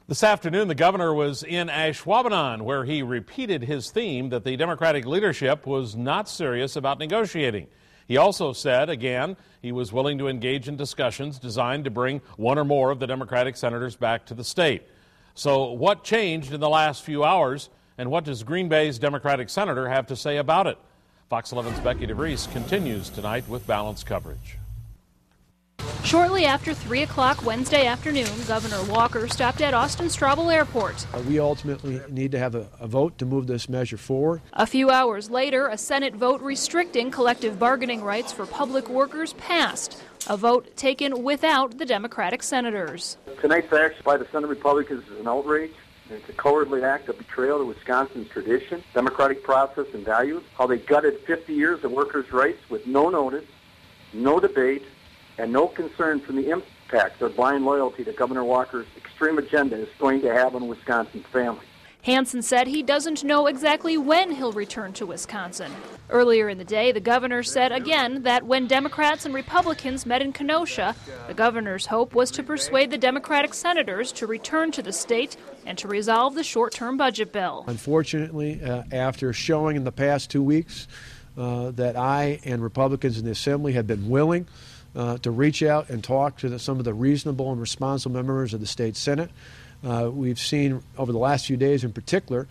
This afternoon, the governor was in Ashwaubenon, where he repeated his theme that the Democratic leadership was not serious about negotiating. He also said, again, he was willing to engage in discussions designed to bring one or more of the Democratic senators back to the state. So what changed in the last few hours, and what does Green Bay's Democratic senator have to say about it? Fox 11's Becky DeVries continues tonight with balanced coverage. Shortly after 3 o'clock Wednesday afternoon, Governor Walker stopped at Austin-Straubel Airport. We ultimately need to have a vote to move this measure forward. A few hours later, a Senate vote restricting collective bargaining rights for public workers passed, a vote taken without the Democratic senators. Tonight's action by the Senate Republicans is an outrage. It's a cowardly act of betrayal to Wisconsin's tradition, democratic process, and values. How they gutted 50 years of workers' rights with no notice, no debate, and no concern from the impact or blind loyalty that Governor Walker's extreme agenda is going to have on Wisconsin's families. Hansen said he doesn't know exactly when he'll return to Wisconsin. Earlier in the day, the governor said again that when Democrats and Republicans met in Kenosha, the governor's hope was to persuade the Democratic senators to return to the state and to resolve the short-term budget bill. Unfortunately, after showing in the past 2 weeks that I and Republicans in the Assembly have been willing to reach out and talk to some of the reasonable and responsible members of the state Senate. We've seen over the last few days in particular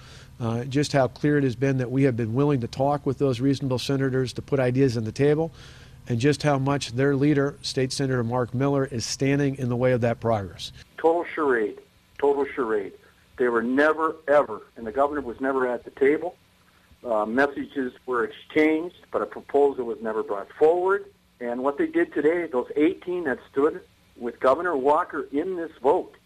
just how clear it has been that we have been willing to talk with those reasonable senators to put ideas on the table, and just how much their leader, State Senator Mark Miller, is standing in the way of that progress. Total charade, total charade. They were never, ever, and the governor was never at the table. Messages were exchanged, but a proposal was never brought forward. And what they did today, those 18 that stood with Governor Walker in this vote,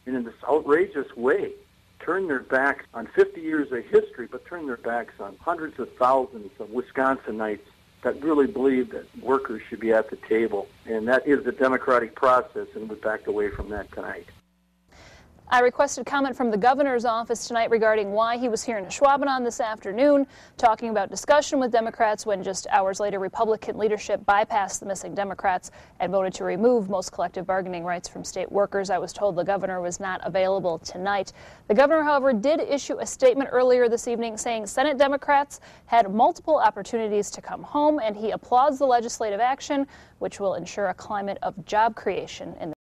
and in this outrageous way, turned their backs on 50 years of history, but turned their backs on hundreds of thousands of Wisconsinites that really believe that workers should be at the table. And that is the democratic process, and we backed away from that tonight. I requested comment from the governor's office tonight regarding why he was here in Ashwaubenon this afternoon, talking about discussion with Democrats when just hours later Republican leadership bypassed the missing Democrats and voted to remove most collective bargaining rights from state workers. I was told the governor was not available tonight. The governor, however, did issue a statement earlier this evening saying Senate Democrats had multiple opportunities to come home, and he applauds the legislative action, which will ensure a climate of job creation in the